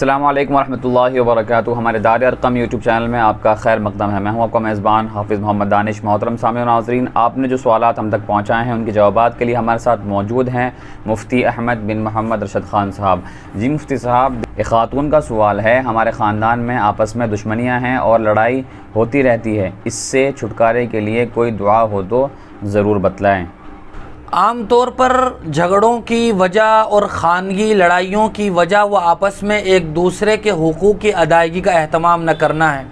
السلام علیکم ورحمۃ اللہ وبرکاتہ۔ ہمارے دار ارقم یوٹیوب چینل میں آپ کا خیر مقدم ہے۔ میں ہوں آپ کا میزبان حافظ محمد دانش۔ محترم سامعین و ناظرین، آپ نے جو سوالات ہم تک پہنچائے ہیں ان کے جوابات کے لیے ہمارے ساتھ موجود ہیں مفتی احمد بن محمد رشد خان صاحب۔ جی مفتی صاحب، ایک خاتون کا سوال ہے، ہمارے خاندان میں آپس میں دشمنیاں ہیں اور لڑائی ہوتی رہتی ہے، اس سے چھٹکارے کے لیے کوئی دعا ہو تو ضرور بتلائیں۔ عام طور پر جھگڑوں کی وجہ اور خانگی لڑائیوں کی وجہ وہ آپس میں ایک دوسرے کے حقوق کی ادائیگی کا اہتمام نہ کرنا ہے۔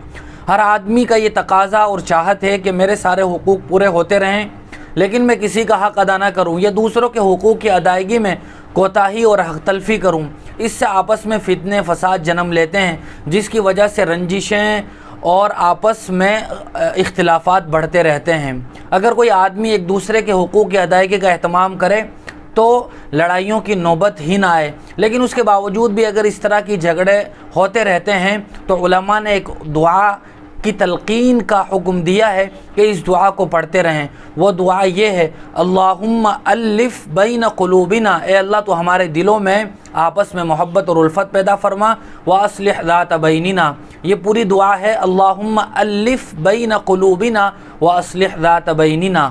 ہر آدمی کا یہ تقاضا اور چاہت ہے کہ میرے سارے حقوق پورے ہوتے رہیں لیکن میں کسی کا حق ادا نہ کروں یا دوسروں کے حقوق کی ادائیگی میں کوتاہی اور حق تلفی کروں۔ اس سے آپس میں فتنے فساد جنم لیتے ہیں، جس کی وجہ سے رنجشیں اور آپس میں اختلافات بڑھتے رہتے ہیں۔ اگر کوئی آدمی ایک دوسرے کے حقوق کی ادائیگی کا اہتمام کرے تو لڑائیوں کی نوبت ہی نہ آئے، لیکن اس کے باوجود بھی اگر اس طرح کی جھگڑے ہوتے رہتے ہیں تو علماء نے ایک دعا کی تلقین کا حکم دیا ہے کہ اس دعا کو پڑھتے رہیں۔ وہ دعا یہ ہے، اللہم الف بین قلوبنا، اے اللہ تو ہمارے دلوں میں آپس میں محبت اور الفت پیدا فرما، واصلح ذات بیننا۔ یہ پوری دعا ہے، اللہم الف بین قلوبنا واصلح ذات بیننا۔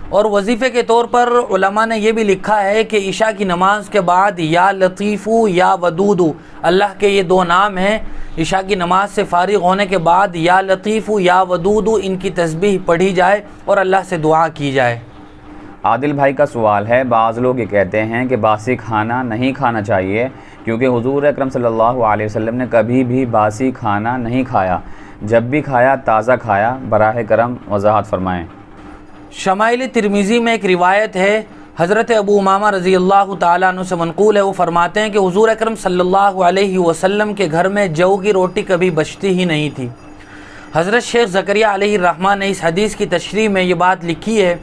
اور وظیفے کے طور پر علماء نے یہ بھی لکھا ہے کہ عشاء کی نماز کے بعد یا لطیفو یا ودودو، اللہ کے یہ دو نام ہیں، عشاء کی نماز سے فارغ ہونے کے بعد یا لطیفو یا ودودو ان کی تسبیح پڑھی جائے اور اللہ سے دعا کی جائے۔ عادل بھائی کا سوال ہے، بعض لوگ یہ کہتے ہیں کہ باسی کھانا نہیں کھانا چاہیے کیونکہ حضور اکرم صلی اللہ علیہ وسلم نے کبھی بھی باسی کھانا نہیں کھایا، جب بھی کھایا تازہ کھایا، براہ کرم وضاحت فرمائیں۔ شمائل ترمذی میں ایک روایت ہے، حضرت ابو امامہ رضی اللہ تعالیٰ عنہ سے منقول ہے، وہ فرماتے ہیں کہ حضور اکرم صلی اللہ علیہ وسلم کے گھر میں جو کی روٹی کبھی بچتی ہی نہیں تھی۔ حضرت شیخ زکریا علیہ الرحمہ نے اس حدیث کی تشریح میں یہ بات لکھی ہے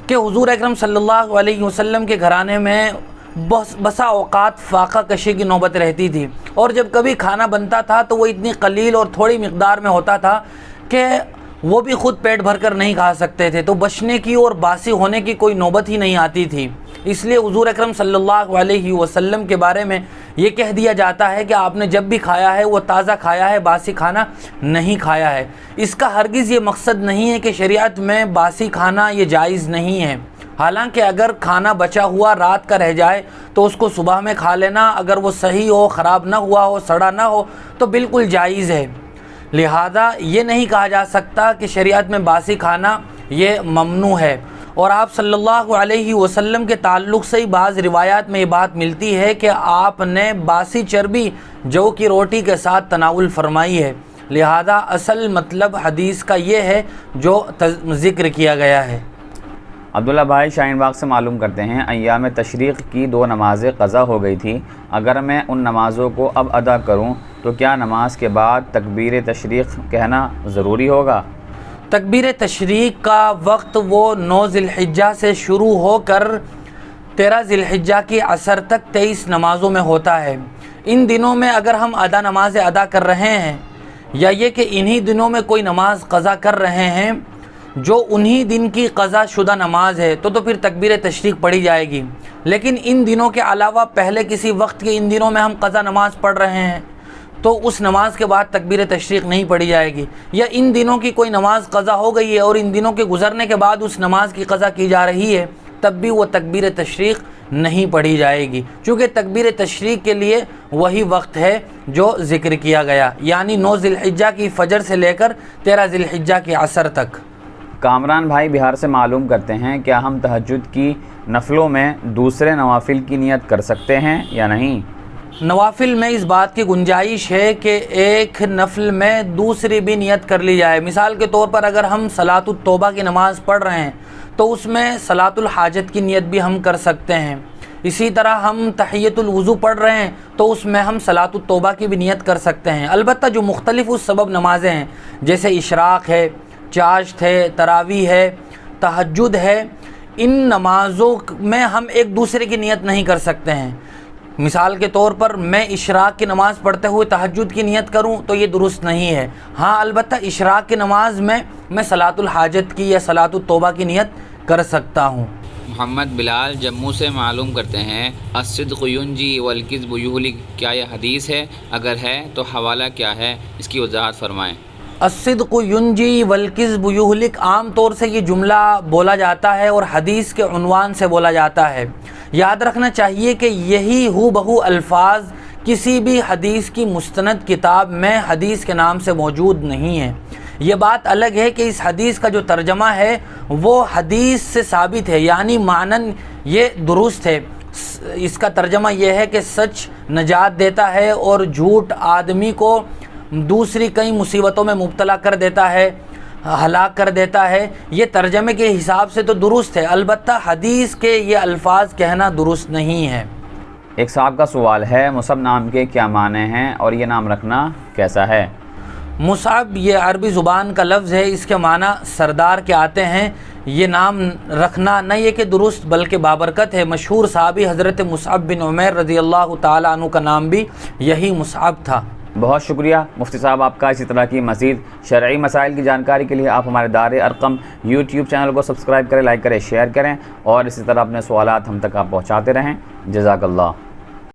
کہ حضور اکرم صلی اللہ علیہ وسلم کے گھرانے میں بسا اوقات فاقہ کشی کی نوبت رہتی تھی، اور جب کبھی کھانا بنتا تھا تو وہ اتنی قلیل اور تھوڑی مقدار میں ہوتا تھا کہ وہ بھی خود پیٹ بھر کر نہیں کھا سکتے تھے، تو بچنے کی اور باسی ہونے کی کوئی نوبت ہی نہیں آتی تھی۔ اس لیے حضور اکرم صلی اللہ علیہ وسلم کے بارے میں یہ کہہ دیا جاتا ہے کہ آپ نے جب بھی کھایا ہے وہ تازہ کھایا ہے، باسی کھانا نہیں کھایا ہے۔ اس کا ہرگز یہ مقصد نہیں ہے کہ شریعت میں باسی کھانا یہ جائز نہیں ہے، حالانکہ اگر کھانا بچا ہوا رات کا رہ جائے تو اس کو صبح میں کھا لینا، اگر وہ صحیح ہو، خراب نہ ہوا ہو، سڑا نہ ہو تو بالکل جائز ہے۔ لہذا یہ نہیں کہا جا سکتا کہ شریعت میں باسی کھانا یہ ممنوع ہے۔ اور آپ صلی اللہ علیہ وسلم کے تعلق سے ہی بعض روایات میں یہ بات ملتی ہے کہ آپ نے باسی چربی جو کی روٹی کے ساتھ تناول فرمائی ہے۔ لہذا اصل مطلب حدیث کا یہ ہے جو ذکر کیا گیا ہے۔ عبداللہ بھائی شاہین باغ سے معلوم کرتے ہیں، ایام تشریق کی 2 نمازیں قضا ہو گئی تھی، اگر میں ان نمازوں کو اب ادا کروں تو کیا نماز کے بعد تکبیر تشریق کہنا ضروری ہوگا؟ تکبیر تشریق کا وقت وہ 9 ذی الحجہ سے شروع ہو کر 13 ذی الحجہ کی عصر تک 23 نمازوں میں ہوتا ہے۔ ان دنوں میں اگر ہم نمازیں ادا کر رہے ہیں یا یہ کہ انہی دنوں میں کوئی نماز قضا کر رہے ہیں جو انہی دن کی قضا شدہ نماز ہے تو پھر تکبیر تشریق پڑھی جائے گی، لیکن ان دنوں کے علاوہ پہلے کسی وقت کے ان دنوں میں ہم قضا نماز پڑھ رہے ہیں تو اس نماز کے بعد تکبیر تشریق نہیں پڑھی جائے گی، یا ان دنوں کی کوئی نماز قضا ہو گئی ہے اور ان دنوں کے گزرنے کے بعد اس نماز کی قضا کی جا رہی ہے تب بھی وہ تکبیر تشریق نہیں پڑھی جائے گی، چونکہ تکبیر تشریق کے لیے وہی وقت ہے جو ذکر کیا گیا، یعنی 9 ذی الحجہ کی فجر سے لے کر 13 ذی الحجہ کی عصر تک۔ کامران بھائی بہار سے معلوم کرتے ہیں، کیا ہم تہجد کی نفلوں میں دوسرے نوافل کی نیت کر سکتے ہیں یا نہیں؟ نوافل میں اس بات کی گنجائش ہے کہ ایک نفل میں دوسری بھی نیت کر لی جائے۔ مثال کے طور پر اگر ہم صلاۃ التوبہ کی نماز پڑھ رہے ہیں تو اس میں صلاۃ الحاجت کی نیت بھی ہم کر سکتے ہیں۔ اسی طرح ہم تحیۃ الوضو پڑھ رہے ہیں تو اس میں ہم صلاۃ التوبہ کی بھی نیت کر سکتے ہیں۔ البتہ جو مختلف سبب نمازیں ہیں جیسے اشراق ہے، چاشت ہے، تراویح ہے، تہجد ہے، ان نمازوں میں ہم ایک دوسرے کی نیت نہیں کر سکتے ہیں۔ مثال کے طور پر میں اشراق کی نماز پڑھتے ہوئے تہجد کی نیت کروں تو یہ درست نہیں ہے۔ ہاں البتہ اشراق کی نماز میں صلاۃ الحاجت کی یا صلاۃ التوبہ کی نیت کر سکتا ہوں۔ محمد بلال جموں سے معلوم کرتے ہیں الصدق ینجی والکذب یہلک، کیا یہ حدیث ہے؟ اگر ہے تو حوالہ کیا ہے؟ اس کی وضاحت فرمائیں۔ الصدق ینجی والکذب یہلک، عام طور سے یہ جملہ بولا جاتا ہے اور حدیث کے عنوان سے بولا جاتا ہے۔ یاد رکھنا چاہیے کہ یہی ہو بہو الفاظ کسی بھی حدیث کی مستند کتاب میں حدیث کے نام سے موجود نہیں ہے۔ یہ بات الگ ہے کہ اس حدیث کا جو ترجمہ ہے وہ حدیث سے ثابت ہے، یعنی معنن یہ درست ہے۔ اس کا ترجمہ یہ ہے کہ سچ نجات دیتا ہے اور جھوٹ آدمی کو دوسری کئی مصیبتوں میں مبتلا کر دیتا ہے، ہلاک کر دیتا ہے۔ یہ ترجمے کے حساب سے تو درست ہے، البتہ حدیث کے یہ الفاظ کہنا درست نہیں ہے۔ ایک صاحب کا سوال ہے، مصعب نام کے کیا معنی ہیں اور یہ نام رکھنا کیسا ہے؟ مصعب یہ عربی زبان کا لفظ ہے، اس کے معنی سردار کے آتے ہیں۔ یہ نام رکھنا نہ یہ کہ درست بلکہ بابرکت ہے۔ مشہور صحابی حضرت مصعب بن عمیر رضی اللہ تعالیٰ عنہ کا نام بھی یہی مصعب تھا۔ بہت شکریہ مفتی صاحب آپ کا۔ اسی طرح کی مزید شرعی مسائل کی جانکاری کے لیے آپ ہمارے دار ارقم یوٹیوب چینل کو سبسکرائب کریں، لائک کریں، شیئر کریں اور اسی طرح اپنے سوالات ہم تک آپ پہنچاتے رہیں۔ جزاک اللہ۔